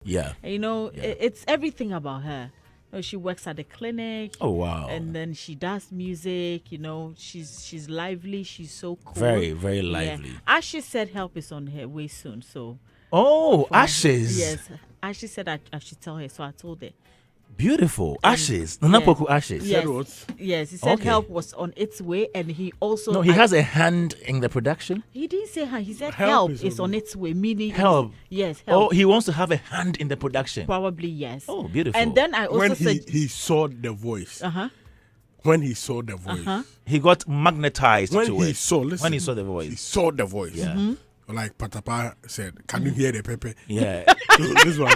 Yeah. And, it's everything about her. She works at the clinic. Oh, wow. And then she does music. She's lively. She's so cool. Very, very lively. Ashley said help is on her way soon. So. Oh, Ashes. Yes. Ashley said I should tell her. So I told her. Beautiful. Ashes. Nanapoku Ashes. Yes, he said help was on its way, and he also... No, he has a hand in the production? He didn't say hand. He said help is on its way, meaning... Help. Yes, help. Oh, he wants to have a hand in the production? Probably, yes. Oh, beautiful. And then I also said... When he saw the voice. When he saw the voice. He got magnetized to it. When he saw the voice. He saw the voice. Yeah. Like Patapa said, can you hear the pepe? Yeah. So this one...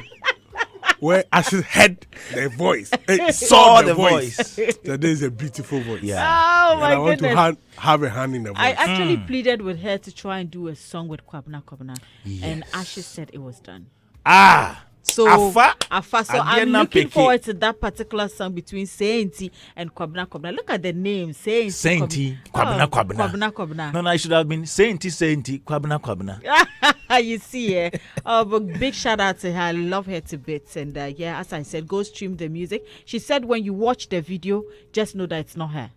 Where Ashes heard the voice, saw the voice. So there is a beautiful voice. Yeah. Oh my goodness! I want to have a hand in the voice. I actually pleaded with her to try and do a song with Kwame, and Ashes said it was done. So Afa. So I'm looking forward to that particular song between Sainty and Kwabna. Look at the name, Sainty, Kwabna. No, it should have been Sainty, Kwabna. You see, but big shout out to her. I love her to bits. And as I said, go stream the music. She said when you watch the video, just know that it's not her.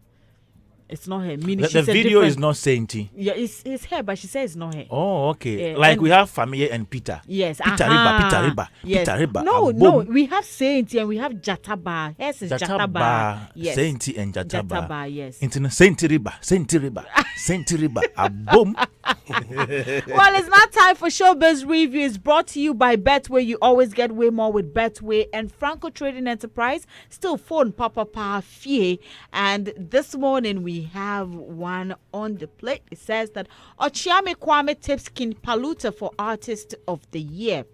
It's not her. Meaning the video is not Sainty. Yeah, it's her, but she says it's not her. Oh, okay. Like we have Famille and Peter. Yes. Peter Riba. Yes. Peter Riba. No. We have Sainty and we have Jataba. Yes, it's Jataba. Yes. Sainty and Jataba. Jataba, yes. Into Sainty Riba. Boom. Well, it's not time for Showbiz Review. It's brought to you by Betway. You always get way more with Betway. And Franco Trading Enterprise, still phone Papa Fie. And this morning we have one on the plate. It says that Okyeame Kwame tips King Paluta for Artist of the Year.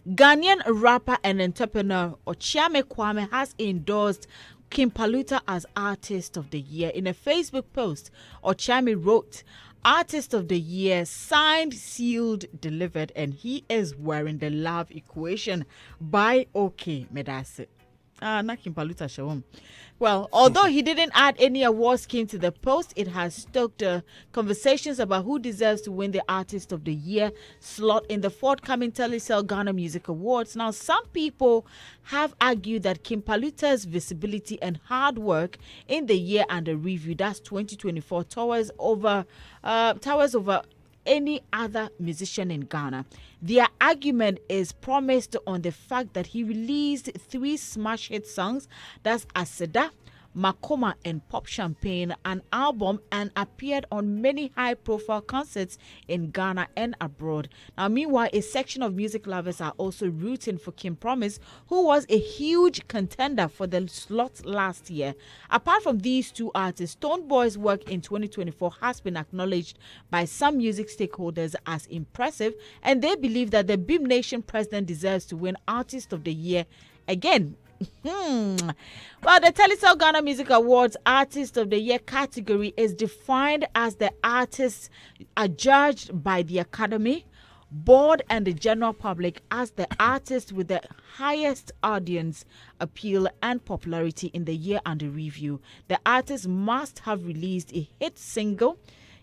Ghanaian rapper and entrepreneur Okyeame Kwame has endorsed King Paluta as Artist of the Year. In a Facebook post, Okyeame wrote, Artist of the Year, signed, sealed, delivered, and he is wearing the Love Equation by Okyeame. King Paluta Shawum. Well, although he didn't add any award scheme to the post, it has stoked conversations about who deserves to win the Artist of the Year slot in the forthcoming Telecel Ghana Music Awards. Now, some people have argued that King Paluta's visibility and hard work in the year under review, that's 2024, towers over any other musician in Ghana. Their argument is premised on the fact that he released 3 smash hit songs, that's Aseda, Makoma and Pop Champagne, an album, and appeared on many high-profile concerts in Ghana and abroad. Now, meanwhile, a section of music lovers are also rooting for King Promise, who was a huge contender for the slot last year. Apart from these two artists, Stonebwoy's work in 2024 has been acknowledged by some music stakeholders as impressive, and they believe that the Beam Nation president deserves to win Artist of the Year again. Well, the Telecel Ghana Music Awards Artist of the Year category is defined as the artists are judged by the Academy, board, and the general public as the artist with the highest audience appeal and popularity in the year under review. The artist must have released a hit single,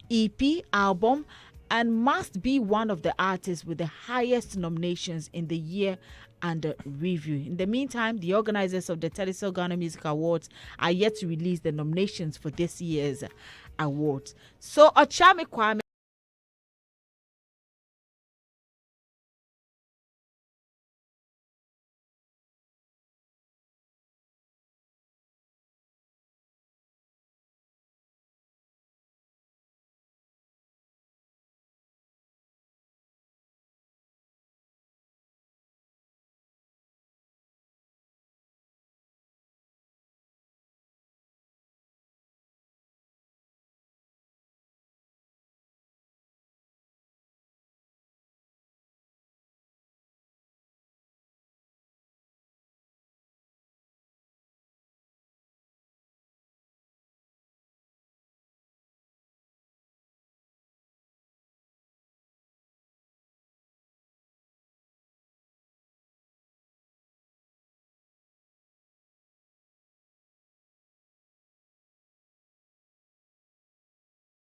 EP, album, and must be one of the artists with the highest nominations in the year under review. In the meantime, the organizers of the Telecel Ghana Music Awards are yet to release the nominations for this year's awards. So, Okyeame Kwame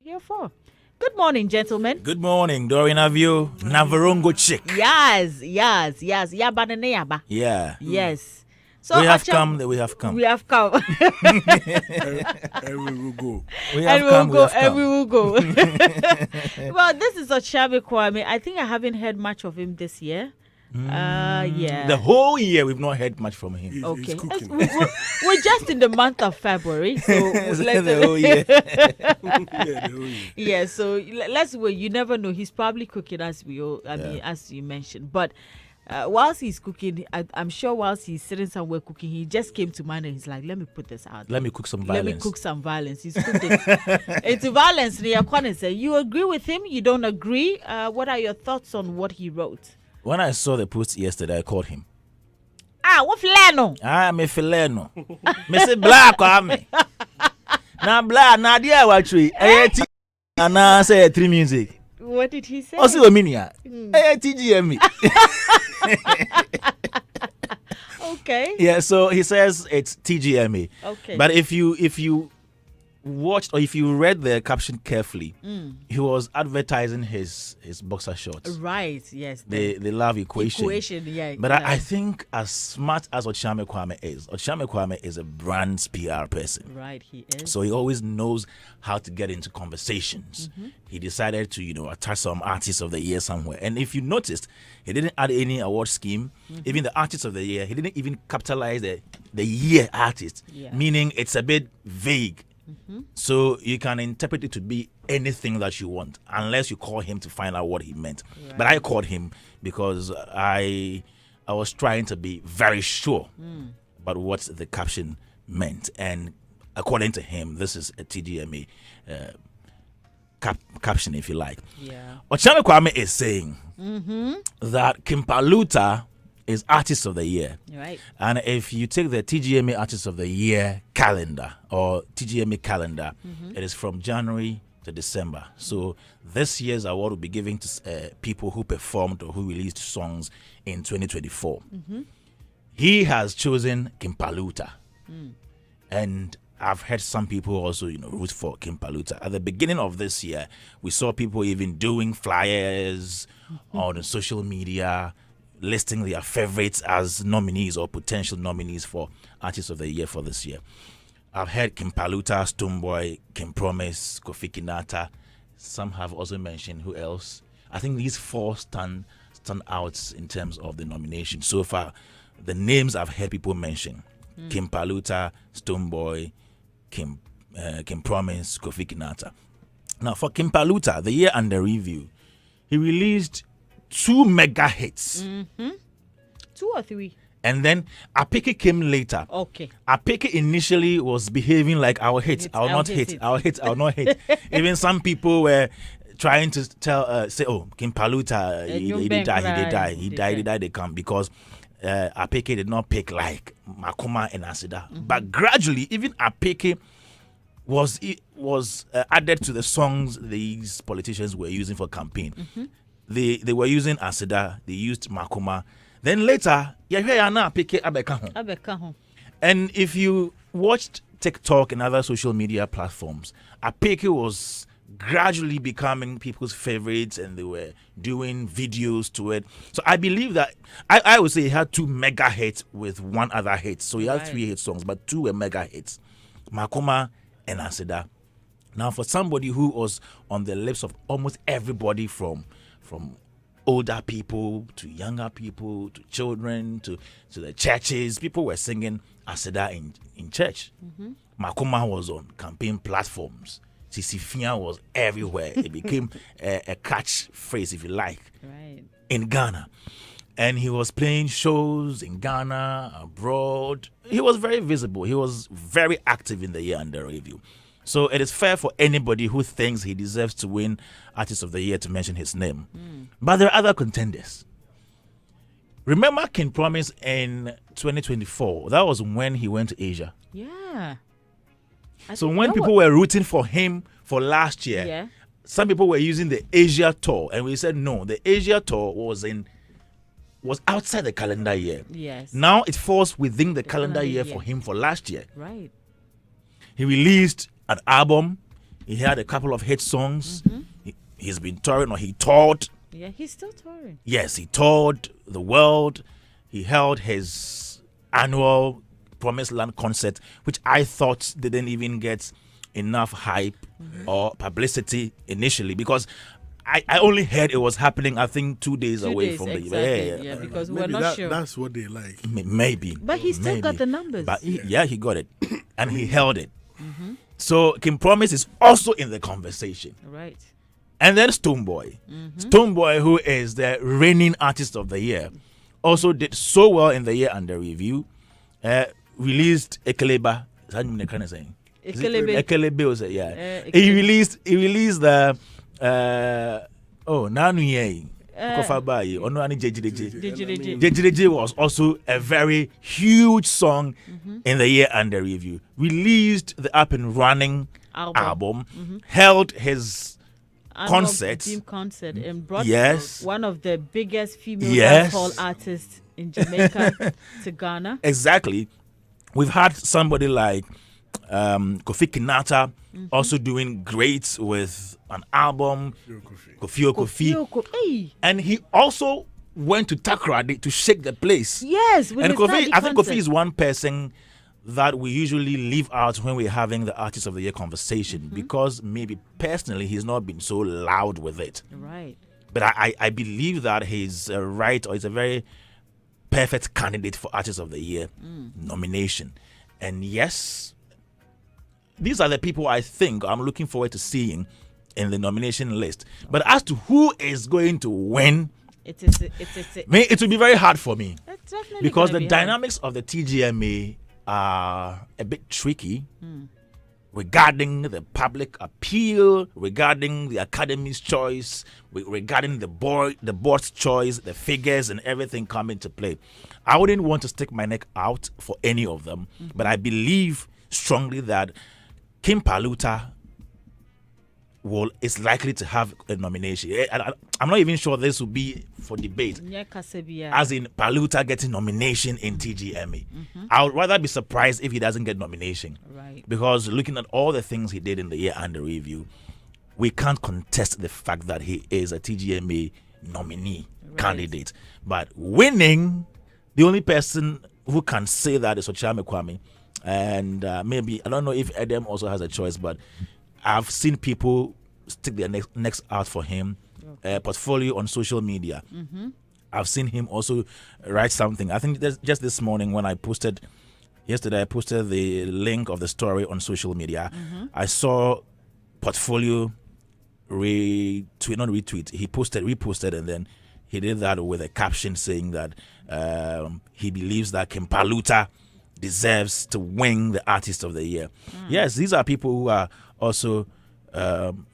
here for. Good morning, gentlemen. Good morning, Doreen. Have you Navarongo chick? Yes. Yaba nene yaba. Yeah. Yes. So We have come. We have come. And we will go. We will go. Well, this is Okyeame Kwame. I think I haven't heard much of him this year. Yeah. The whole year we've not heard much from him. He's cooking. We're just in the month of February, so The whole year. The whole year. yeah. So let's wait. You never know. He's probably cooking as as you mentioned, but. Whilst he's cooking, I'm sure whilst he's sitting somewhere cooking, he just came to mind and he's like, let me put this out. Let me cook some violence. He's cooking. It's violence. You agree with him? You don't agree? What are your thoughts on what he wrote? When I saw the post yesterday, I called him. What fileno? Me fileno. Me say black Kwame. Na black na dia watchui. Na say three music. What did he say? Also minia. TGME. Okay. Yeah, so he says it's TGME. Okay. But if you watched or if you read the caption carefully, he was advertising his boxer shorts. Right, yes. The love equation. Yeah. But I think as smart as Okyeame Kwame is a brand's PR person. Right, he is. So he always knows how to get into conversations. He decided to, attach some artist of the year somewhere. And if you noticed, he didn't add any award scheme. Even the artist of the year, he didn't even capitalize the year artist, meaning it's a bit vague. So you can interpret it to be anything that you want, unless you call him to find out what he meant. Right. But I called him because I was trying to be very sure about what the caption meant. And according to him, this is a TGME caption, if you like. Yeah. Okyeame Kwame is saying that Paluta is Artist of the Year. Right. And if you take the TGME Artist of the Year calendar or TGME calendar, it is from January to December. So this year's award will be given to people who performed or who released songs in 2024. He has chosen Paluta. And I've heard some people also, root for Paluta. At the beginning of this year, we saw people even doing flyers on social media, listing their favorites as nominees or potential nominees for Artist of the Year for this year. I've heard Paluta, Stonebwoy, Kim Promise, Kofi Kinata. Some have also mentioned who else. I think these four stand out in terms of the nomination. So far, the names I've heard people mention: Paluta, Stonebwoy, Kim Promise, Kofi Kinata. Now, for Paluta, the year under review, he released 2 mega hits. 2 or 3? And then Apeke came later. Okay. Apeke initially was behaving like our hits, our not hit. Even some people were trying to say, Paluta, he did die, they come, because Apeke did not pick like Makoma and Asida. But gradually, even Apeke was added to the songs these politicians were using for campaign. They were using Asida, they used Makoma. Then later, Apeke. And if you watched TikTok and other social media platforms, Apeke was gradually becoming people's favorites, and they were doing videos to it. So I believe that I would say he had 2 mega hits with 1 other hit. So he had 3 hit songs, but 2 were mega hits: Makoma and Asida. Now, for somebody who was on the lips of almost everybody from older people to younger people to children to the churches, people were singing Asida in church. Makoma was on campaign platforms. Sisifia was everywhere. It became a catchphrase, if you like, in Ghana. And he was playing shows in Ghana, abroad. He was very visible. He was very active in the year under review. So it is fair for anybody who thinks he deserves to win Artist of the Year to mention his name. But there are other contenders. Remember Kim Promise in 2024? That was when he went to Asia. Yeah. So when people were rooting for him for last year, some people were using the Asia tour, and we said no, the Asia tour was outside the calendar year. Yes. Now it falls within the calendar year for him for last year. Right. He released an album. He had a couple of hit songs. He's been touring, or he toured. Yeah, he's still touring. Yes, he toured the world. He held his annual Promised Land concert, which I thought didn't even get enough hype or publicity initially, because I only heard it was happening, I think, 2 days away from exactly. the Yeah, because Maybe we're not sure. That's what they like. Maybe. But he still got the numbers. But he got it. And he held it. So King Promise is also in the conversation. Right. And then Stonebwoy. Stonebwoy, who is the reigning artist of the year, also did so well in the year under review. Released Ekeleba. Is that what you're kind of saying? Ekelebe was it? Yeah. He released the Nanuye. Jejireje was also a very huge song in the year under review. Released the Up and Running album, held his concert and brought Yes. one of the biggest female Yes. dancehall artists in Jamaica to Ghana. Exactly. We've had somebody like Kofi Kinata also doing great with an album, Kofi. Hey. And he also went to Takoradi to shake the place. Yes, with And his Kofi, daddy I think concert. Kofi is one person that we usually leave out when we're having the Artist of the Year conversation, because maybe personally he's not been so loud with it. Right. But I believe that he's right, or he's a very perfect candidate for Artist of the Year nomination. And yes, these are the people I think I'm looking forward to seeing in the nomination list. But as to who is going to win, It it will be very hard for me, it's definitely because the gonna be hard. dynamics of the TGMA are a bit tricky regarding the public appeal, regarding the Academy's choice, regarding the board's choice, the figures and everything come into play. I wouldn't want to stick my neck out for any of them, but I believe strongly that Kim Paluta is likely to have a nomination. I'm not even sure this will be for debate, as in Paluta getting nomination in TGMA. I would rather be surprised if he doesn't get nomination. Right. Because looking at all the things he did in the year under review, we can't contest the fact that he is a TGMA nominee candidate. But winning, the only person who can say that is Okyeame Kwame. And maybe, I don't know if Edem also has a choice, but I've seen people stick their necks out for him. Portfolio on social media. I've seen him also write something. I think just this morning when yesterday I posted the link of the story on social media. I saw Portfolio not retweet. He reposted, and then he did that with a caption saying that he believes that Kim Paluta deserves to win the Artist of the Year. Yes, these are people who are also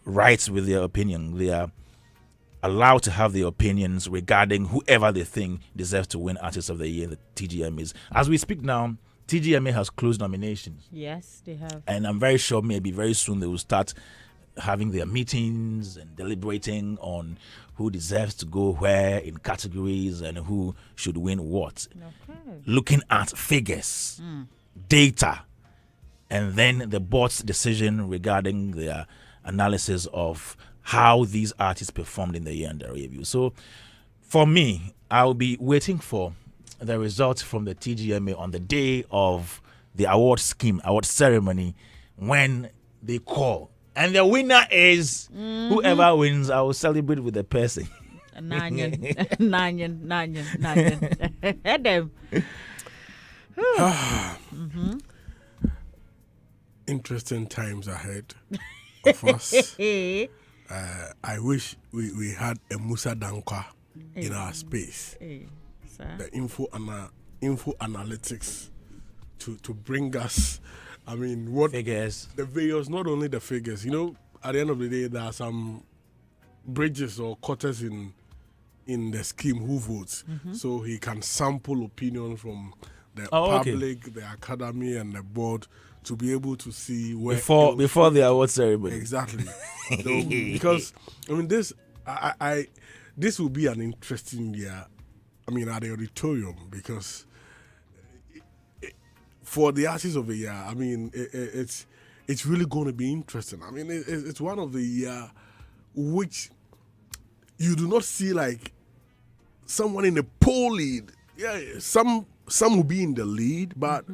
right with their opinion. They are allowed to have their opinions regarding whoever they think deserves to win Artist of the Year, the TGMAs. As we speak now, TGMA has closed nominations. Yes, they have. And I'm very sure maybe very soon they will start having their meetings and deliberating on who deserves to go where in categories and who should win what. Okay. Looking at figures, data, and then the board's decision regarding their analysis of how these artists performed in the year under review. So for me, I'll be waiting for the results from the TGMA on the day of the award ceremony when they call. And the winner is whoever wins. I will celebrate with the person. Nanyan. Edem. Interesting times ahead of us. I wish we had a Musa Dankwa in our space. The info analytics to bring us, I mean, what figures. The figures, not only the figures. You know, at the end of the day, there are some bridges or quarters in the scheme who votes. So he can sample opinion from the public, the academy, and the board to be able to see where before the award ceremony. Exactly. So, because I mean this will be an interesting year. I mean, at the auditorium, because for the Artist of the Year, I mean, it's really going to be interesting. I mean, it's one of the year which you do not see like someone in the pole lead. Yeah, some will be in the lead, but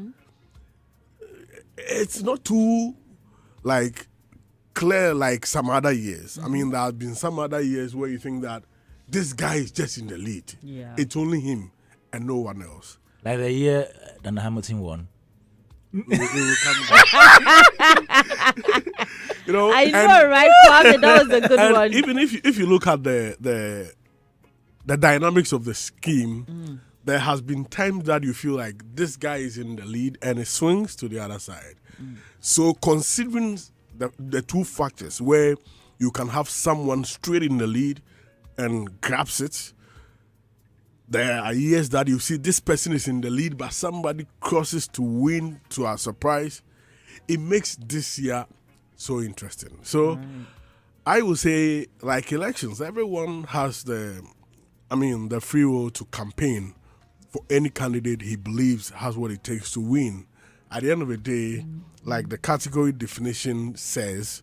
it's not too like clear like some other years. I mean, there have been some other years where you think that this guy is just in the lead. Yeah. It's only him and no one else. Like the year that Hamilton won. We will come back. You know, I know, right, Kwame? That was a good one. Even if you look at the dynamics of the scheme, there has been times that you feel like this guy is in the lead and it swings to the other side. So considering the two factors where you can have someone straight in the lead and grabs it, there are years that you see this person is in the lead but somebody crosses to win to our surprise. It makes this year so interesting. So I would say, like elections, everyone has the free will to campaign for any candidate he believes has what it takes to win. At the end of the day, like the category definition says,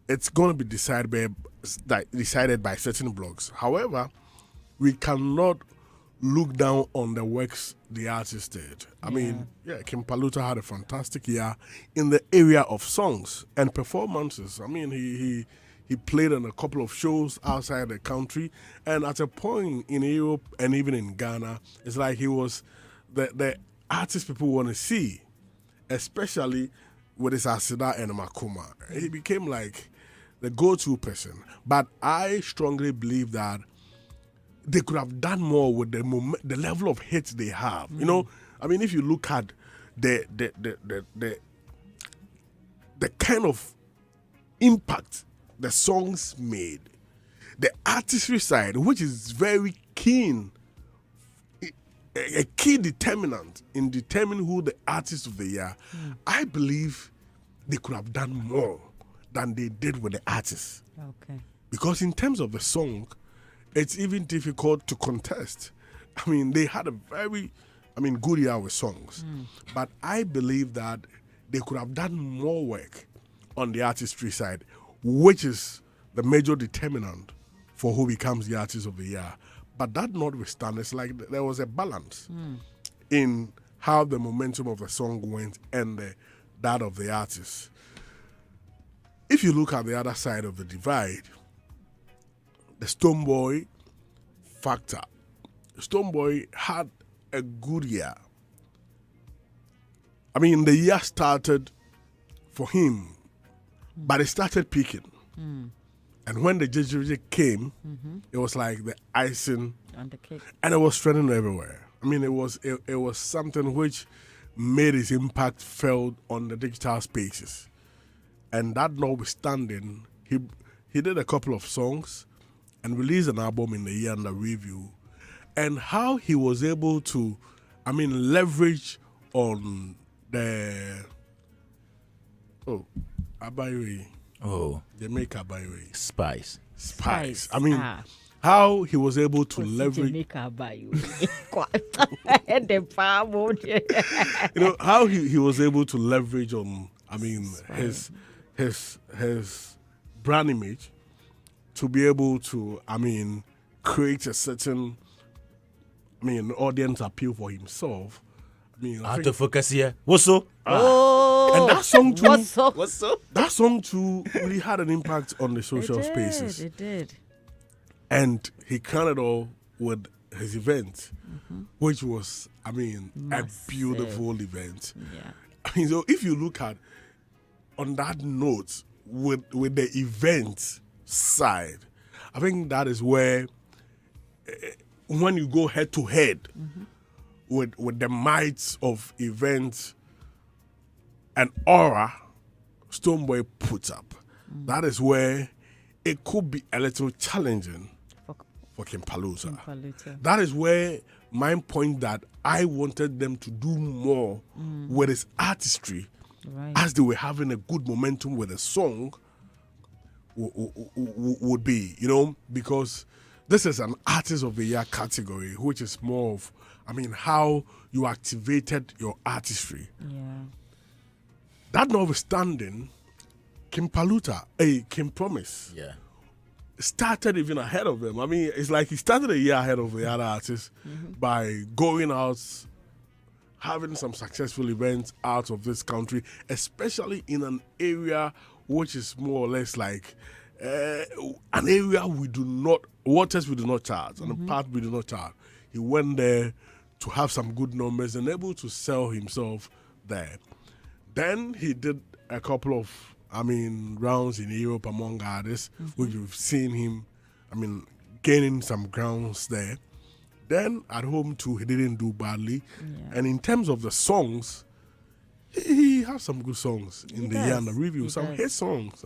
it's going to be decided by certain blogs. However, we cannot look down on the works the artist did. I mean, Kim Paluta had a fantastic year in the area of songs and performances. I mean, he played on a couple of shows outside the country, and at a point in Europe and even in Ghana, it's like he was the artist people want to see, especially with his Asida and Makoma. He became like the go-to person. But I strongly believe that they could have done more with the level of hits they have. You know, I mean, if you look at the kind of impact the songs made, the artistry side, which is very keen, a key determinant in determining who the artist of the year, I believe they could have done more than they did with the artist. Okay. Because in terms of the song, it's even difficult to contest. I mean, they had a very, good year with songs. But I believe that they could have done more work on the artistry side, which is the major determinant for who becomes the artist of the year. But that notwithstanding, it's like there was a balance in how the momentum of the song went and that of the artist. If you look at the other side of the divide, the Stonebwoy factor. Stonebwoy had a good year. I mean, the year started for him, but it started peaking. And when the JJJ came, it was like the icing On the cake. and it was trending everywhere. I mean, it was something which made its impact felt on the digital spaces. And that notwithstanding, he did a couple of songs and released an album in the year under review. And how he was able to, leverage on the Abaywe. Oh, Jamaica Abaywe. Spice. Spice. Ah. How he was able to leverage, Jamaica by you. The power. how he was able to leverage on, his brand image to be able to, create a certain, audience appeal for himself. Out of focus here. What's up? Oh, and that song too. what's up? That song too really had an impact on the social spaces. It did. And he crowned it all with his event, which was, a beautiful event. Yeah. So if you look at, on that note, with the event side, I think that is where, when you go head to head with the might of events and aura Stonebwoy puts up, that is where it could be a little challenging for Kim Paluta. That is where my point that I wanted them to do more with his artistry, as they were having a good momentum with a song, would be, because this is an Artist of the Year category, which is more of, how you activated your artistry. Yeah. That notwithstanding, Kim Paluta, Kim Promise, started even ahead of them. I mean, it's like he started a year ahead of the other artists by going out, having some successful events out of this country, especially in an area which is more or less like an area waters we do not charge, and a path we do not charge. He went there to have some good numbers and able to sell himself there. Then he did a couple of, rounds in Europe among artists, which we've seen him, gaining some grounds there. Then at home too, he didn't do badly. Yeah. And in terms of the songs, he has some good songs in the year under review. Some hit songs.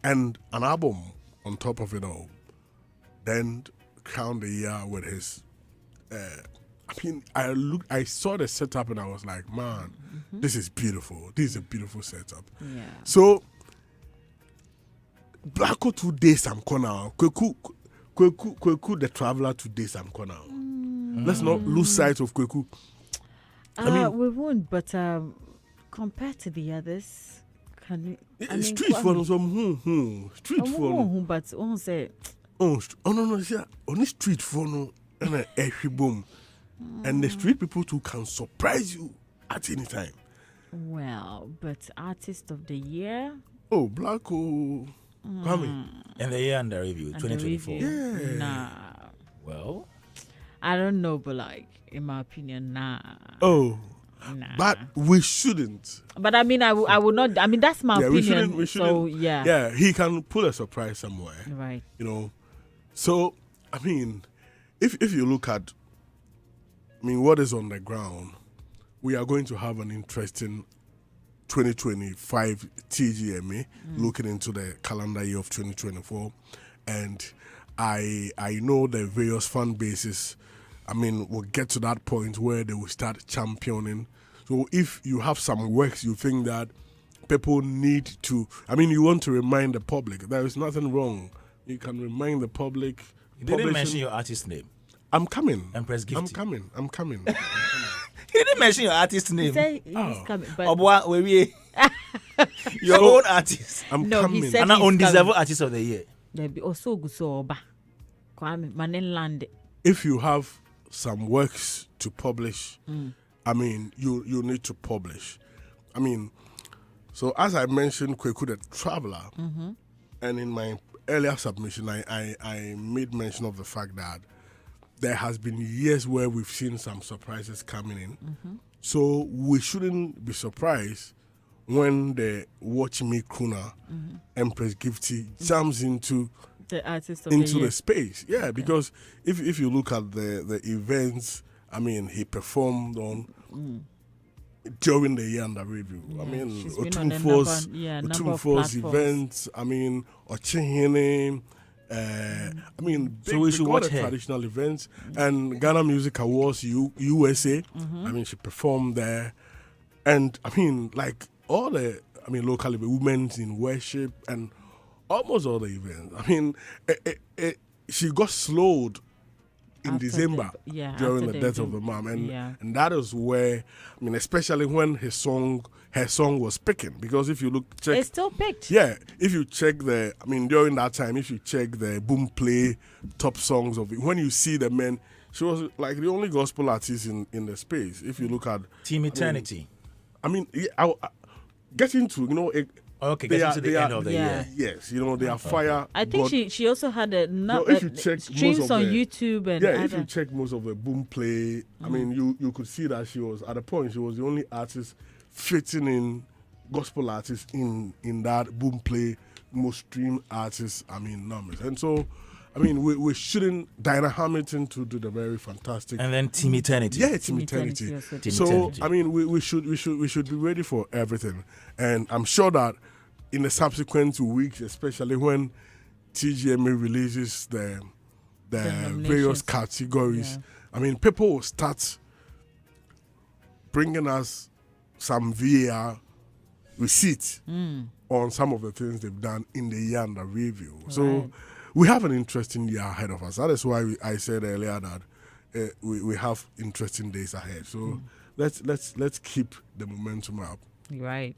And an album on top of it all. Then crowned the year with his. I saw the setup and I was like, man, this is beautiful. This is a beautiful setup. Yeah. So, Blacko 2 days I'm now. Kweku the Traveler 2 days I'm now. Let's not lose sight of Kweku. We won't, but compared to the others, can we? Street for some street for but on say. No, yeah. Only street for no and a boom. And the street people too can surprise you at any time. Well, but Artist of the Year? Oh, Blacko. Kwame. And the year under review, 2024. Yeah. Nah. Well, I don't know, but like, in my opinion, nah. Oh. Nah. But we shouldn't. But I would not. That's my opinion. We shouldn't. So, yeah. Yeah, he can put a surprise somewhere. Right. So, if you look at, what is on the ground, we are going to have an interesting 2025 TGMA looking into the calendar year of 2024. And I know the various fan bases, will get to that point where they will start championing. So if you have some works you think that people need to, you want to remind the public, there is nothing wrong. You can remind the public. You didn't mention your artist name. I'm coming. Empress Gifty. I'm coming. You didn't mention your artist name. He said he's coming. But your own artist. I'm no, coming. He said an undeserved artist of the year. There be also Gusoba. Kwame Manenland. If you have some works to publish, you need to publish. So as I mentioned, Kweku the Traveler, and in my earlier submission, I made mention of the fact that there has been years where we've seen some surprises coming in. So we shouldn't be surprised when the Watch Me Crooner, Empress Gifty, jumps into the artist of the year. Space. Yeah, okay. Because if you look at the events, he performed on during the year under review. Otumfo's events, Okyeame, so we should watch her. Traditional events and Ghana Music Awards USA. She performed there, and like all the local women's in worship and almost all the events. She got slowed in after December during the death of the mom, and that is where especially when her song was picking, because if you check, it's still picked. Yeah, if you check during that time, if you check the boom play top songs of it, when you see the men, she was like the only gospel artist in the space. If you look at Team Eternity, getting to getting to the end of the year. Yes, they are fire. I think she also had if you check streams on YouTube and if you check most of the boom play, you could see that she was at a point she was the only artist fitting in gospel artists in that boom play most streamed artists numbers. And so we shouldn't Diana Hamilton to do the very fantastic, and then Team Eternity. Yeah, Team Eternity. So we should be ready for everything, and I'm sure that in the subsequent weeks, especially when TGMA releases the various categories, people will start bringing us some VAR receipts on some of the things they've done in the year under review. Right. So we have an interesting year ahead of us. That is why I said earlier that we have interesting days ahead. So let's keep the momentum up. Right.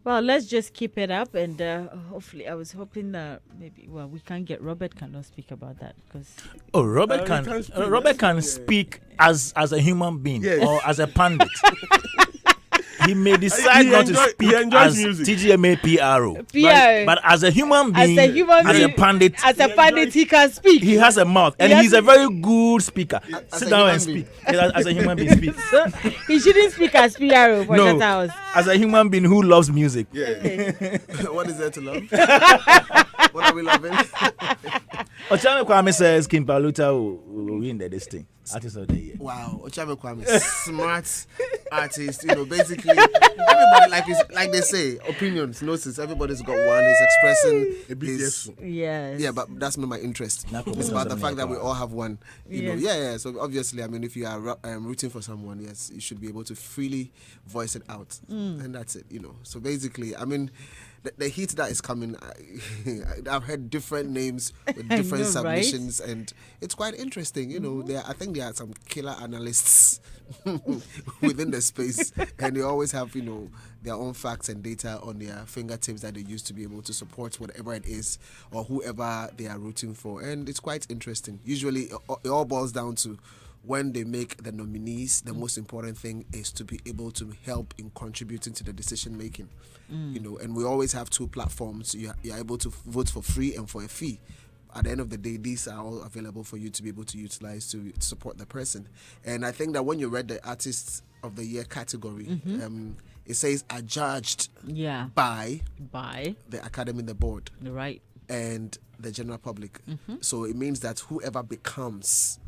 Well, let's just keep it up, and hopefully, I was hoping that maybe, well, we can't get Robert cannot speak about that because. Oh, Robert can speak as a human being or as a pundit. He may decide not to speak as TGMA PRO. But as a human being, as a pundit, he can speak. He has a mouth, and he's a very good speaker. Sit down and speak. As a human being, speak. So, he shouldn't speak as PRO for that house. As a human being who loves music. Yeah. What is there to love? What are we loving? Okyeame Kwame says King Paluta will win this thing. Artist of the year. Wow, Okyeame Kwame, smart artist. Basically, everybody like they say, opinions, notice. Everybody's got one. He's expressing his. Yes. Yeah, but that's not my interest. It's about the fact that we all have one. You know. Yeah. So obviously, I mean, if you are rooting for someone, yes, you should be able to freely voice it out, and that's it. So basically, I mean. The heat that is coming, I've heard different names with different submissions, right? And it's quite interesting. I think there are some killer analysts within the space, and they always have their own facts and data on their fingertips that they use to be able to support whatever it is or whoever they are rooting for, and it's quite interesting. Usually, it all boils down to when they make the nominees, the most important thing is to be able to help in contributing to the decision making. And we always have two platforms. You're able to vote for free and for a fee. At the end of the day, these are all available for you to be able to utilize to support the person. And I think that when you read the Artist of the Year category, it says adjudged by the Academy, the board, right, and the general public. So it means that whoever becomes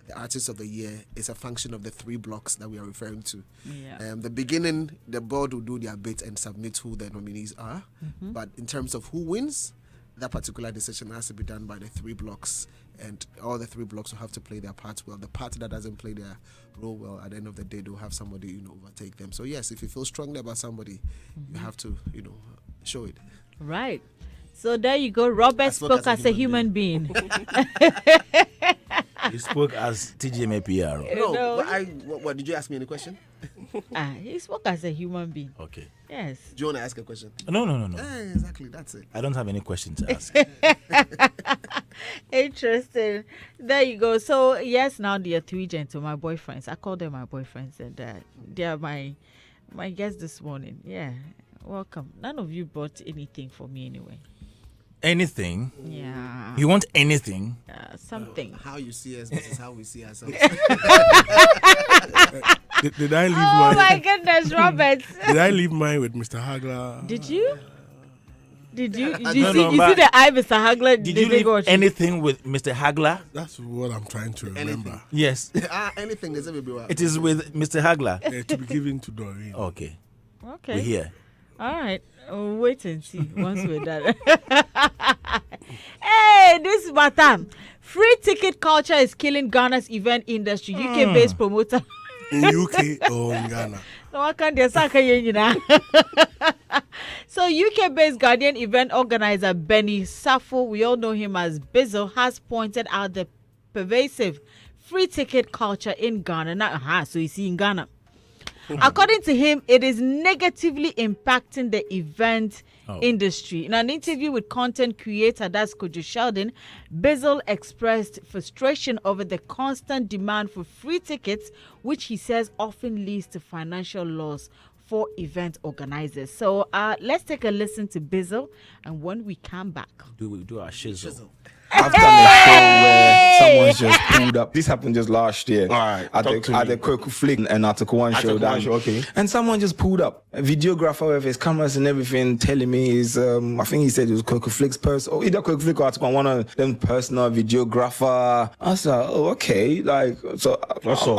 the Artist of the Year is a function of the 3 blocks that we are referring to. The beginning, the board will do their bit and submit who the nominees are. But in terms of who wins, that particular decision has to be done by the 3 blocks. And all the 3 blocks will have to play their parts well. The part that doesn't play their role well, at the end of the day, they'll have somebody, overtake them. So yes, if you feel strongly about somebody, you have to, show it. Right. So there you go. Robert spoke as a human being. You spoke as TGMA PRO. No, but what did you ask me any question? He spoke as a human being. Okay. Yes. Do you want to ask a question? No. Exactly, that's it. I don't have any questions to ask. Interesting. There you go. So yes, now there are 3 gentlemen, my boyfriends. I call them my boyfriends, and they are my guests this morning. Yeah. Welcome. None of you bought anything for me anyway. Anything? Yeah. You want anything? Something. How you see us versus how we see ourselves. Did I leave mine? Oh my goodness, Robert. Did I leave mine with Mr. Hagler? Did you? Did you? No, you see the eye, Mr. Hagler? Did you leave anything with Mr. Hagler? That's what I'm trying to remember. Anything. Yes. Anything is everywhere. It is with Mr. Hagler. To be given to Doreen. Okay. Okay. We're here. All right. We'll wait and see once we're done. Hey, this is Batam. Free ticket culture is killing Ghana's event industry. UK-based promoter. In UK or in Ghana? So UK-based Guardian event organizer Benny Safo, we all know him as Bizzle, has pointed out the pervasive free ticket culture in Ghana. So you see in Ghana. According to him, it is negatively impacting the event industry. In an interview with content creator that's Kojo Sheldon, Bizzle expressed frustration over the constant demand for free tickets, which he says often leads to financial loss for event organizers. So let's take a listen to Bizzle, and when we come back, do our shizzle. I've done a show where someone's just pulled up. This happened just last year. All right, at the Kweku Flick and Article 1 show. Okay. And someone just pulled up. A videographer with his cameras and everything telling me is, I think he said it was Kweku Flick's person, or either Kweku Flick or Article 1, one of them personal videographer. I was like, oh, okay. Like, so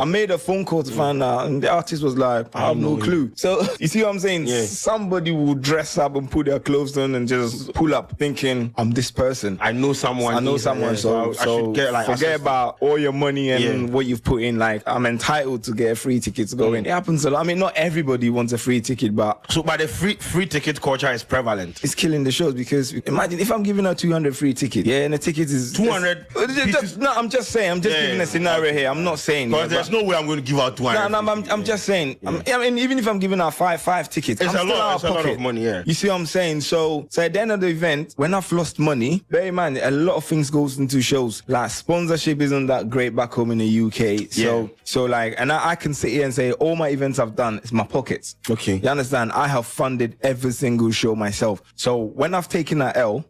I made a phone call to find out, and the artist was like, I have no clue. So, you see what I'm saying? Yeah. Somebody will dress up and put their clothes on and just pull up thinking, I'm this person. I know someone know someone, so I should get like forget access about all your money and what you've put in. Like, I'm entitled to get a free ticket to go in. It happens a lot. I mean, not everybody wants a free ticket, but the free ticket culture is prevalent. it's killing the shows, because imagine if I'm giving out 200 free tickets, and the ticket is 200 pieces. No, I'm just saying. I'm just giving a scenario here. I'm not saying. Because there's no way I'm going to give out 200. No, I'm just saying. I mean, even if I'm giving out five tickets, It's I'm a still lot. out It's of a lot pocket. of money. Yeah. You see what I'm saying? So at the end of the event, when I've lost money, bear in mind, a lot of things goes into shows. Like, sponsorship isn't that great back home in the UK. So like, and I can sit here and say all my events I've done is my pockets. Okay. You understand? I have funded every single show myself. So when I've taken that L,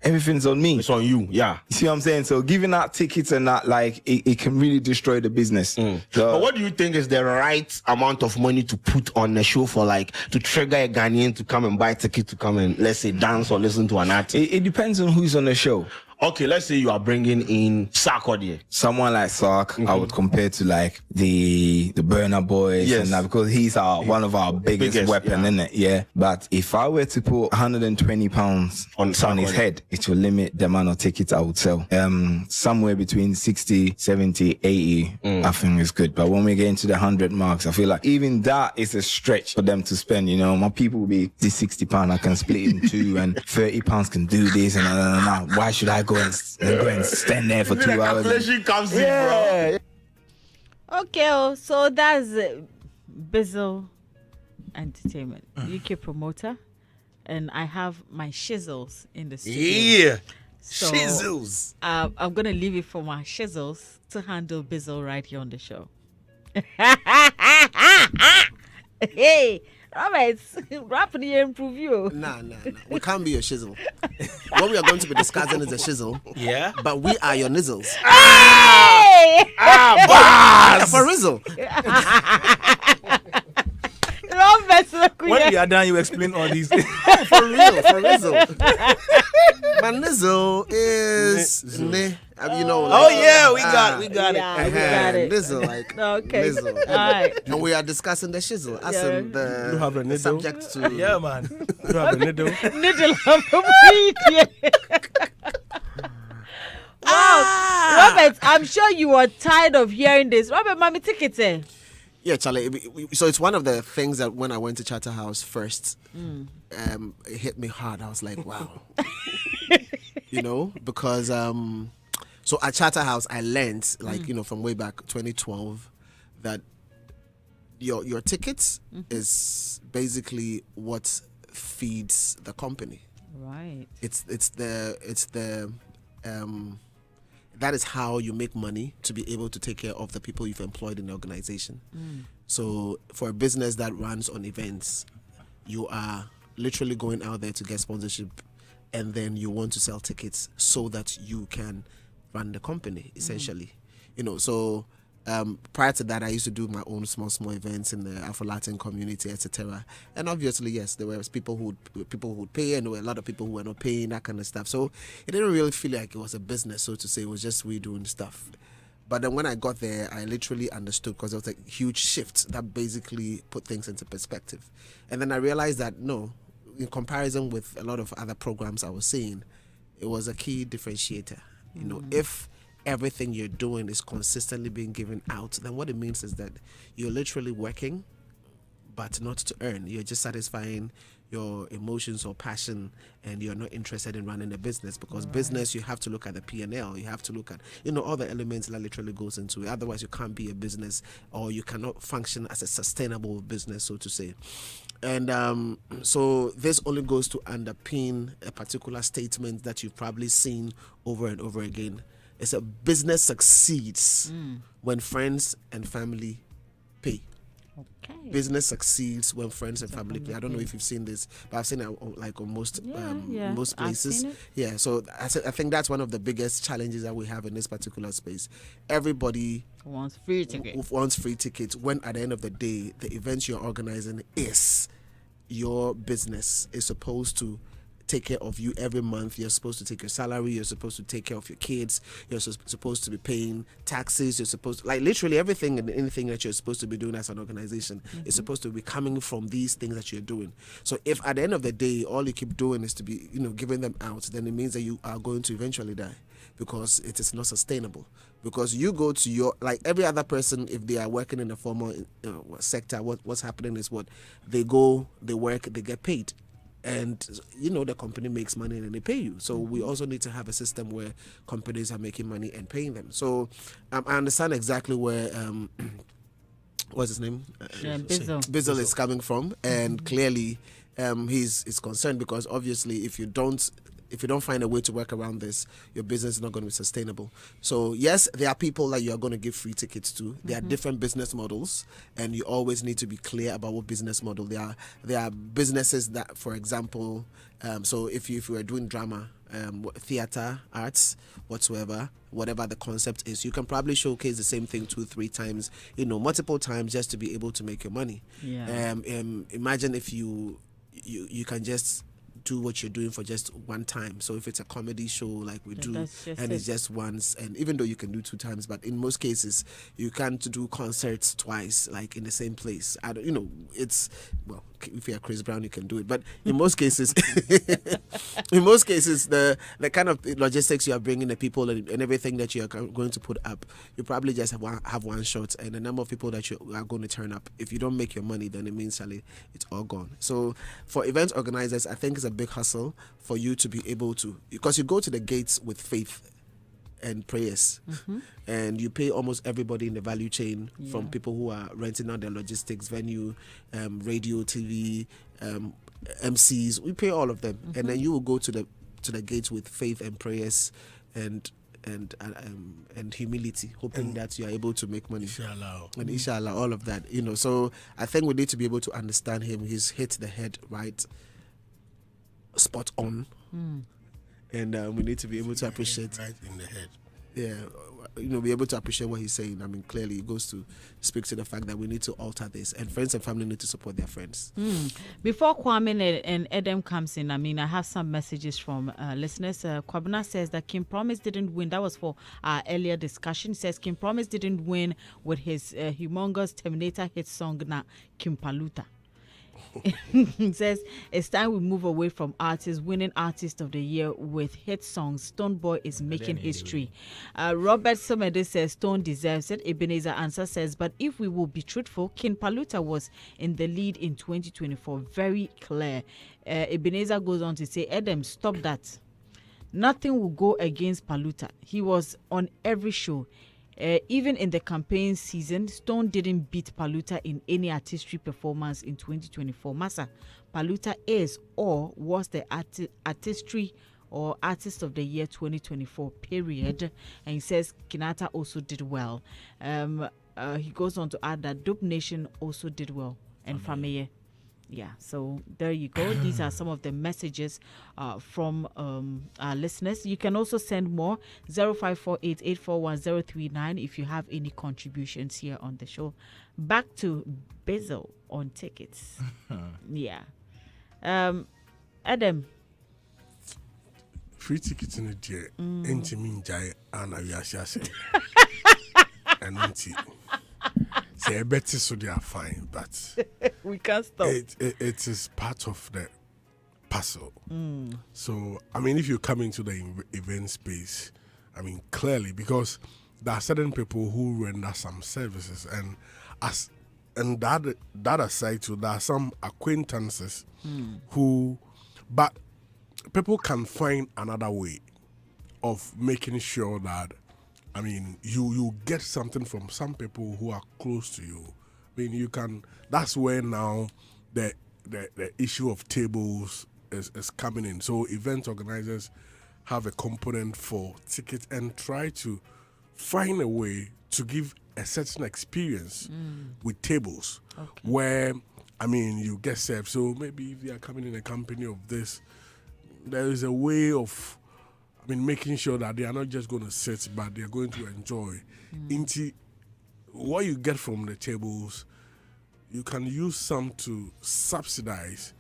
everything's on me. It's on you. Yeah. You see what I'm saying? So giving out tickets and that, like, it can really destroy the business. So, But what do you think is the right amount of money to put on a show for, like, to trigger a Ghanaian to come and buy a ticket to come and, let's say, dance or listen to an artist? it depends on who's on the show. Okay, let's say you are bringing in Sarkodie. Someone like Sark, I would compare to like the Burner Boys, Yes. and that, because he's one of our biggest weapon, yeah. innit? Yeah. But if I were to put £120 on his Sarkodie. head, it will limit the amount of tickets I would sell. Somewhere between 60, 70, 80, I think is good. But when we get into the 100 marks, I feel like even that is a stretch for them to spend. You know, my people will be, this £60 I can split in two, and £30 can do this, and why should I go and stand there for 2 hours? Calculation comes in, bro. Okay, so that's Bizzle Entertainment, UK promoter, and I have my shizzles in the studio. Yeah. So, Shizzles. I'm gonna leave it for my shizzles to handle Bizzle right here on the show. Hey, Roberts, rapping here improve you. Nah. We can't be your shizzle. What we are going to be discussing is a shizzle. Yeah. But we are your nizzles. Hey! For Rizzle. Roberts, When we are done, you explain all these things. For real, for Rizzle. My nizzle is you know. Oh yeah, we got it. Yeah, we got it. Nizzle, like Okay. nizzle. All right. And we are discussing the shizzle as in the You have a the nizzle? subject to Yeah, man. You have a needle. Needle of Wow, Robert, I'm sure you are tired of hearing this. Robert, mommy, tickets. Yeah, Charlie. So it's one of the things that when I went to Charterhouse first, it hit me hard. I was like, wow. You know, because so at Charterhouse I learned, like, you know, from way back 2012, that your tickets is basically what feeds the company. Right. It's the that is how you make money to be able to take care of the people you've employed in the organization. So for a business that runs on events, you are literally going out there to get sponsorship, and then you want to sell tickets so that you can run the company, essentially. You know, so prior to that, I used to do my own small events in the Afro-Latin community, etc. And obviously, yes, there were people who would pay, and there were a lot of people who were not paying, that kind of stuff. So it didn't really feel like it was a business, so to say. It was just we doing stuff. But then when I got there, I literally understood, because there was a huge shift that basically put things into perspective. And then I realized that, no, in comparison with a lot of other programs I was seeing, it was a key differentiator. You know, if everything you're doing is consistently being given out, then what it means is that you're literally working, but not to earn. You're just satisfying your emotions or passion, and you're not interested in running a business, because business, you have to look at the P&L, you have to look at, you know, all the elements that literally goes into it. Otherwise you can't be a business, or you cannot function as a sustainable business, so to say. And so this only goes to underpin a particular statement that you've probably seen over and over again. It's a business succeeds when friends and family pay. Okay. Business succeeds when friends and family pay. I don't know if you've seen this, but I've seen it like on most most I've places. seen it. Yeah, so I think that's one of the biggest challenges that we have in this particular space. Everybody Wants free ticket. wants free tickets, when at the end of the day, the events you're organizing is your business. Is supposed to take care of you every month. You're supposed to take your salary, you're supposed to take care of your kids, you're supposed to be paying taxes, you're supposed to, like, literally everything and anything that you're supposed to be doing as an organization is supposed to be coming from these things that you're doing. So if at the end of the day all you keep doing is to be, you know, giving them out, then it means that you are going to eventually die, because it is not sustainable. Because you go to your, like every other person, if they are working in the formal sector, what's happening is what they go, they work, they get paid. And the company makes money and they pay you. So we also need to have a system where companies are making money and paying them. So I understand exactly where what's his name? Bizzle is coming from, and clearly he's concerned, because obviously if you don't find a way to work around this, your business is not going to be sustainable. So yes, there are people that you are going to give free tickets to. There are different business models, and you always need to be clear about what business model they are. There are businesses that, for example, so if you are doing drama, theater, arts, whatsoever, whatever the concept is, you can probably showcase the same thing 2-3 times, multiple times, just to be able to make your money. Yeah. Imagine if you can just do what you're doing for just one time. So if it's a comedy show like we do, and it's just once, and even though you can do 2 times, but in most cases you can't do concerts twice, like in the same place. It's, well, if you're Chris Brown, you can do it, but in most cases, the kind of logistics you are bringing, the people and everything that you are going to put up, you probably just have one shot, and the number of people that you are going to turn up, if you don't make your money, then it means it's all gone. So for event organizers, I think it's a big hustle for you to be able to, because you go to the gates with faith and prayers, and you pay almost everybody in the value chain, from people who are renting out their logistics, venue, radio, TV, MCs. We pay all of them, and then you will go to the gates with faith and prayers and humility, hoping that you are able to make money. Inshallah. And inshallah, all of that. So I think we need to be able to understand him. He's hit the head right, spot on. And we need to be able to appreciate, right in the head. Be able to appreciate what he's saying. I mean, clearly it goes to speak to the fact that we need to alter this, and friends and family need to support their friends. Before Kwame and Adam comes in, I have some messages from listeners. Kwabena says that Kim Promise didn't win. That was for our earlier discussion. Says Kim Promise didn't win with his humongous Terminator hit song, na Kim Paluta. It says it's time we move away from artists winning Artist of the Year with hit songs. Stoneboy is making history. Robert Somede says Stone deserves it. Ebenezer Answer says, but if we will be truthful, King Paluta was in the lead in 2024. Very clear. Ebenezer goes on to say, Adam, stop that. Nothing will go against Paluta. He was on every show. Even in the campaign season, Stone didn't beat Paluta in any artistry performance in 2024. Masa, Paluta is or was the artistry or Artist of the Year 2024, period. And he says Kinata also did well. He goes on to add that Dope Nation also did well. And Fameye. Yeah, so there you go. These are some of the messages from our listeners. You can also send more, 0548-841-039, if you have any contributions here on the show. Back to Bizzle on tickets. Yeah. Adam. Free tickets in the day. Enti minjai ana yashase. And enti. Say better so they are fine, but we can't stop. It is part of the puzzle. So if you come into the event space, clearly, because there are certain people who render some services, and that aside too, there are some acquaintances but people can find another way of making sure that you get something from some people who are close to you. You can. That's where now the issue of tables is coming in. So event organizers have a component for tickets and try to find a way to give a certain experience with tables, where you get served. So maybe if they are coming in a company of this, there is a way of making sure that they are not just going to sit, but they are going to enjoy. Into what you get from the tables, you can use some to subsidize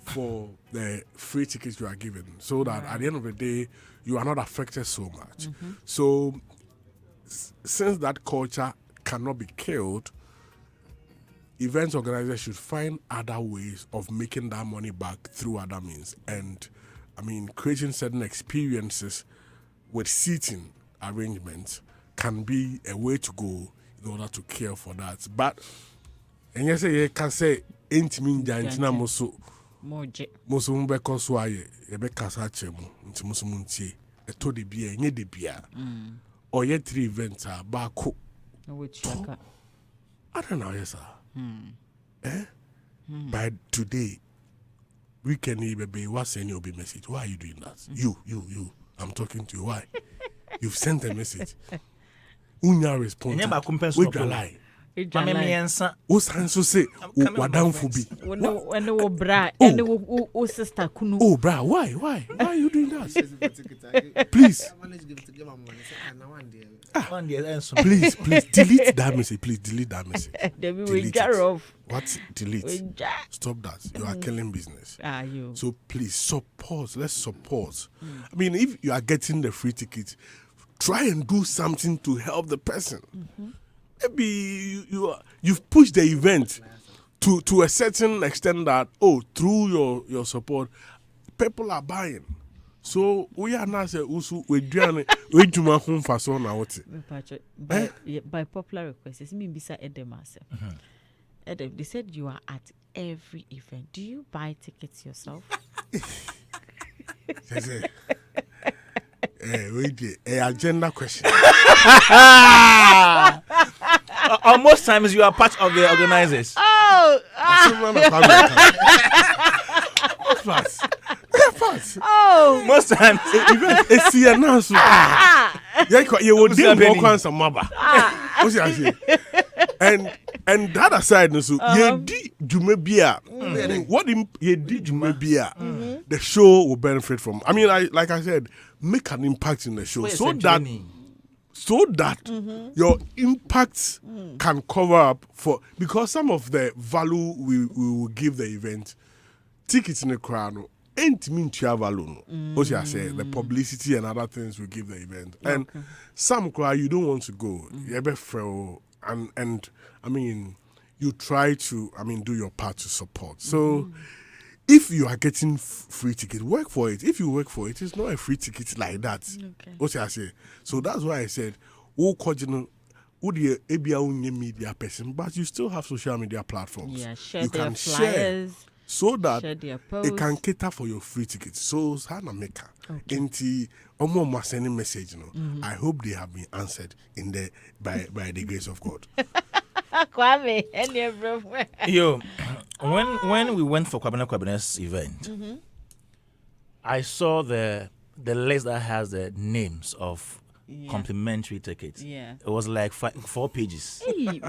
for the free tickets you are given, so that at the end of the day, you are not affected so much. So, since that culture cannot be killed, events organizers should find other ways of making that money back through other means. And creating certain experiences with seating arrangements can be a way to go in order to care for that. But and you say you can say intimate jantina moso mbe so aye e be kasa chemu nti moso muntie e to de bia enye de bia or ye 3 events are back. I don't know, yes, sir. By today, we can even be what's sending your message. Why are you doing that? You. I'm talking to you. Why? You've sent a message. Unya response. Wait a lie. What's answer say? Wadam fubi. When bra and the sister kunu. Oh, bra, why are you doing that? Please. Please delete that message. Please delete that message. Delete it. What? Delete. Stop that. You are killing business. You. So please support. Let's support. I mean, if you are getting the free ticket, try and do something to help the person. Maybe you've pushed the event to a certain extent that through your support, people are buying. So we are now say we do my home for so now what? By popular request, it's me bisa Edem myself. Edem, they said you are at every event. Do you buy tickets yourself? Wait, agenda question. Most times you are part of the organizers. Most times it's the announcement. You will deal with all some maba. And that aside, so you did Jumebia. What you did Jumebia, the show will benefit from. I mean, like I said, make an impact in the show so that your impact can cover up for, because some of the value we will give the event, tickets in the crowd ain't mean to have value. What you say, the publicity and other things we give the event, and some crowd you don't want to go. And I mean, you try to do your part to support. So if you are getting free ticket, work for it. If you work for it, it's not a free ticket like that. What I say. So that's why I said, media person, but you still have social media platforms. Yeah, share you their can flyers, share so that it can cater for your free tickets. So Sana Meka, Enti Omo sending message, I hope they have been answered by the grace of God. Kwame, and everywhere. Yo, when we went for Kwabene's event, I saw the list that has the names of complimentary tickets. Yeah. It was like 4 pages. Hey,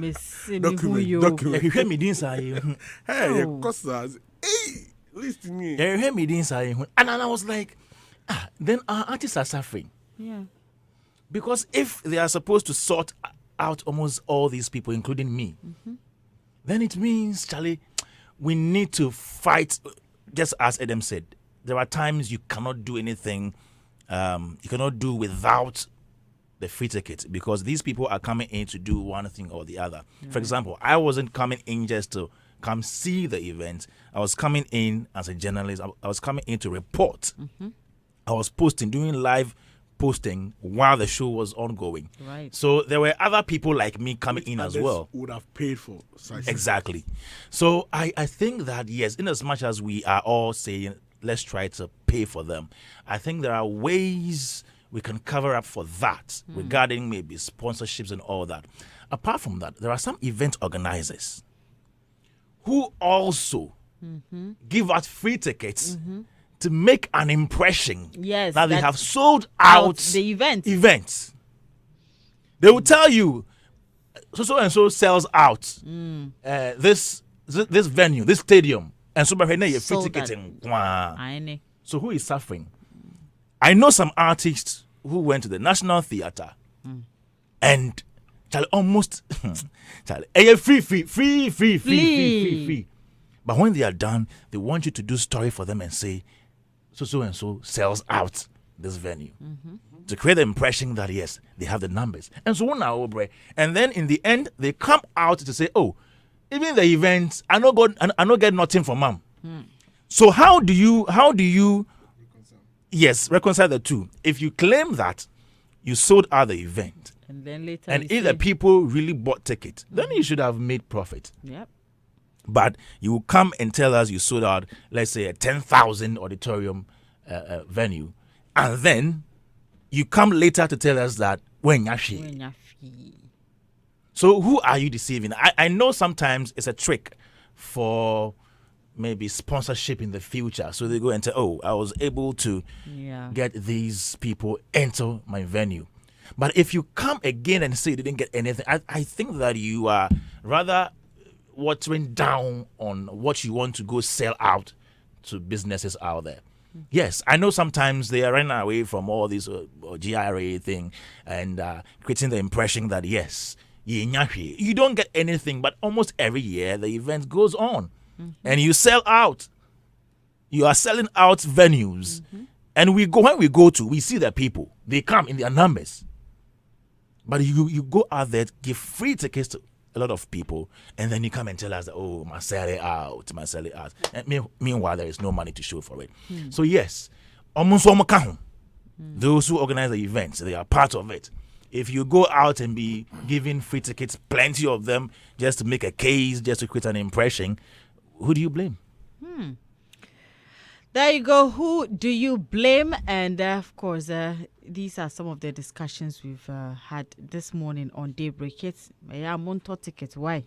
Document. Hey, costas. Hey, listen me. And I was like, then our artists are suffering. Yeah. Because if they are supposed to sort out almost all these people, including me, then it means, Charlie, we need to fight. Just as Adam said, there are times you cannot do anything, you cannot do without the free ticket, because these people are coming in to do one thing or the other. For example, I wasn't coming in just to come see the event. I was coming in as a journalist. I was coming in to report. I was doing live posting while the show was ongoing. Right. So there were other people like me coming in as well. Would have paid for such. Exactly. So I think that, yes, in as much as we are all saying, let's try to pay for them, I think there are ways we can cover up for that regarding maybe sponsorships and all that. Apart from that, there are some event organizers who also give out free tickets to make an impression that they have sold out the events. They will tell you, so and so sells out this venue, this stadium, and so free ticketing. So who is suffering? I know some artists who went to the National Theatre and almost free. But when they are done, they want you to do story for them and say, so and so sells out this venue, to create the impression that yes, they have the numbers. And so on now, and then in the end, they come out to say, oh, even the events, I not get nothing from mom. So how do you Yes, reconcile the two. If you claim that you sold out the event, and then later, and if the people really bought tickets, then you should have made profit. Yep. But you will come and tell us you sold out, let's say, a 10,000 auditorium venue, and then you come later to tell us that when you're So who are you deceiving? I know sometimes it's a trick for maybe sponsorship in the future. So they go and say, oh, I was able to get these people into my venue. But if you come again and say you didn't get anything, I think that you are rather watering down on what you want to go sell out to businesses out there. Yes, I know sometimes they are running away from all this GRA thing and creating the impression that, yes, you don't get anything, but almost every year the event goes on and you sell out. You are selling out venues. And when we go to, we see the people. They come in their numbers. But you go out there, give free tickets to a lot of people, and then you come and tell us that, oh, must sell it out. And meanwhile, there is no money to show for it. So yes, those who organize the events, they are part of it. If you go out and be giving free tickets, plenty of them, just to make a case, just to create an impression, who do you blame? There you go. Who do you blame? And of course, these are some of the discussions we've had this morning on Daybreak Hits. Yeah, Monto ticket. Why?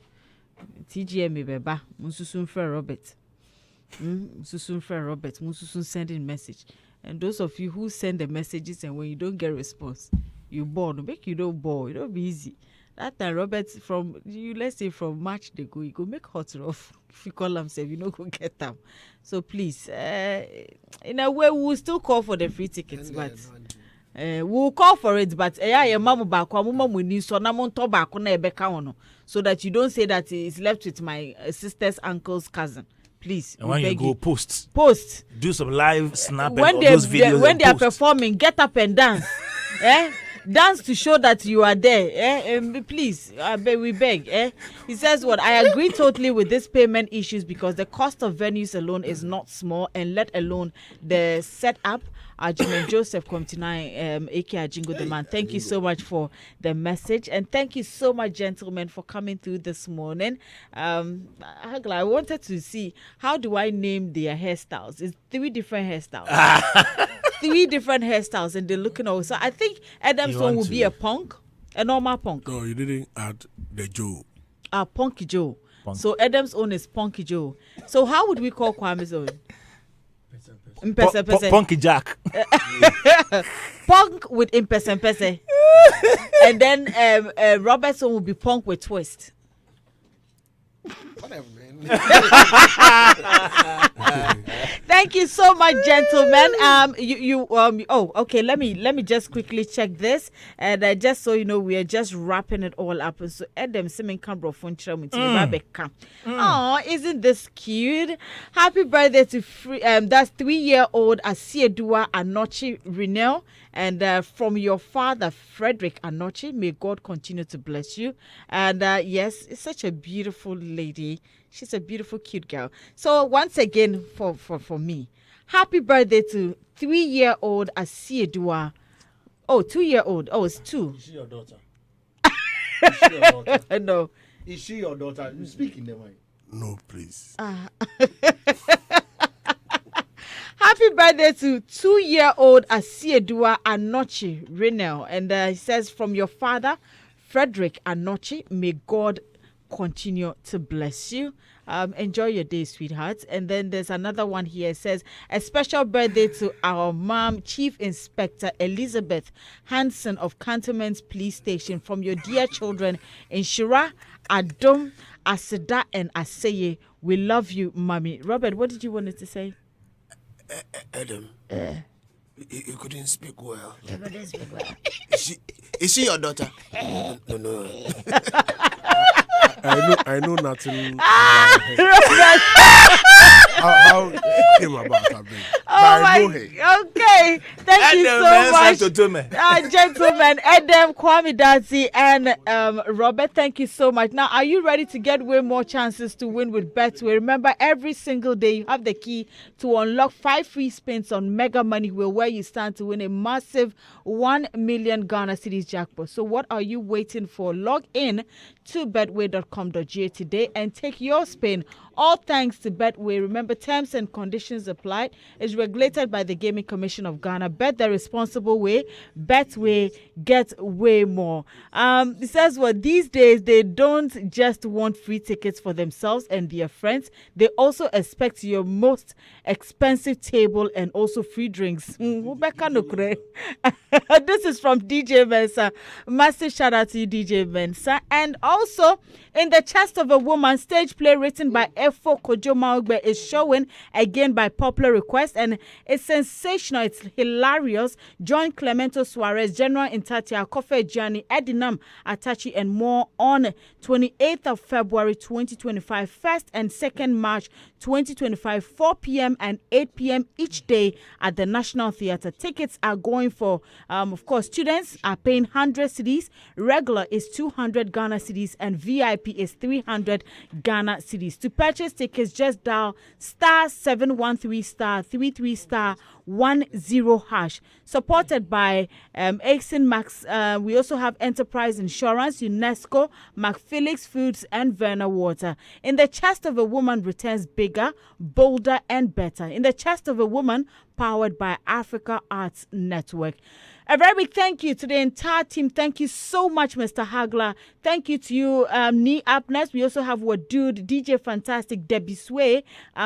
TGM beba. Mususun for Robert. Mususun for Robert. Mususun sending message. And those of you who send the messages and when you don't get response, you bore. Make you don't bore. It don't be easy. That time Robert let's say from March they go, you go make hot rough. If you call them, say you know go get them. So please, in a way we'll still call for the free tickets, but we'll call for it. But your mama back, so that you don't say that it's left with my sister's uncle's cousin. Please. And when you go post, do some live snapping when of those videos. When they are performing, get up and dance. Dance to show that you are there. Please, we beg. He says what? I agree totally with this payment issues because the cost of venues alone is not small, and let alone the setup. Arjun Joseph Komtinai, aka Jingo the Man. Thank you so much for the message, and thank you so much, gentlemen, for coming through this morning. Hagla, I wanted to see how do I name their hairstyles? It's 3 different hairstyles. 3 different hairstyles, and they're looking over. So I think Adam's one will be a punk, a normal punk. No, you didn't add the Joe. Punky Joe. So Adam's own is Punky Joe. So how would we call Kwame's own? Punky Jack. Punk with impese. And then Robert's own will be punk with twist. Whatever, man. Thank you so much, gentlemen. Okay. Let me just quickly check this, and just so you know, we are just wrapping it all up. And so, Adam Simin Cambro Funchra Rebecca. Oh, isn't this cute? Happy birthday to that's 3-year-old Asiedua Anochi Renel. And from your father, Frederick Anochi, may God continue to bless you. And yes, it's such a beautiful lady. She's a beautiful, cute girl. So once again, for me, happy birthday to 3-year-old Asiedua. Oh, 2-year-old. Oh, it's 2. Is she your daughter? Is she your daughter? No. Is she your daughter? You speak in the mind. No, please. Happy birthday to 2-year-old Asiedua Anochi Renel. And he says, from your father, Frederick Anochi, may God continue to bless you. Enjoy your day, sweethearts. And then there's another one here. It says, a special birthday to our mom, Chief Inspector Elizabeth Hansen of Cantonment Police Station, from your dear children in Shira, Adom, Aseda, and Aseye. We love you, Mommy. Robert, what did you want to say? Adam, you couldn't speak well. You couldn't speak well. Is she your daughter? No. I know nothing about her. How came about her baby? Oh my, okay. Thank you so much, gentlemen. Adam, Kwame Dazi, and Robert. Thank you so much. Now, are you ready to get way more chances to win with Betway? Remember, every single day you have the key to unlock 5 free spins on Mega Money Wheel, where you stand to win a massive 1 million Ghana cedis jackpot. So, what are you waiting for? Log in to betway.com.ga today and take your spin. All thanks to Betway. Remember, terms and conditions apply. Is regulated by the Gaming Commission of Ghana. Bet the responsible way. Betway, get way more. It says, well, these days they don't just want free tickets for themselves and their friends. They also expect your most expensive table and also free drinks. This is from DJ Mensa. Massive shout out to you, DJ Mensa. And also, in the Chest of a Woman, stage play written by Efo Kojo Maugbe is showing again by popular request, and it's sensational. It's hilarious. Join Clemento Suarez, General Intatia, Kofe Gianni, Edinam Atachi, and more on 28th of February 2025, 1st and 2nd March 2025, 4 p.m. and 8 p.m. each day at the National Theatre. Tickets are going for, of course, students are paying 100 cedis, regular is 200 Ghana cedis, and VIP is 300 Ghana cedis. To purchase tickets, just dial *713*33*10#. Supported by Exin Max. We also have Enterprise Insurance, UNESCO, McPhillips Foods, and Verna Water. In the Chest of a Woman returns bigger, bolder, and better. In the Chest of a Woman, powered by Africa Arts Network. A very big thank you to the entire team. Thank you so much, Mr. Hagler. Thank you to you, Nee Upness. We also have Wadude, DJ Fantastic, Debbie Sway,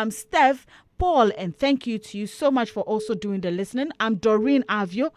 Steph, Paul, and thank you to you so much for also doing the listening. I'm Doreen Avio.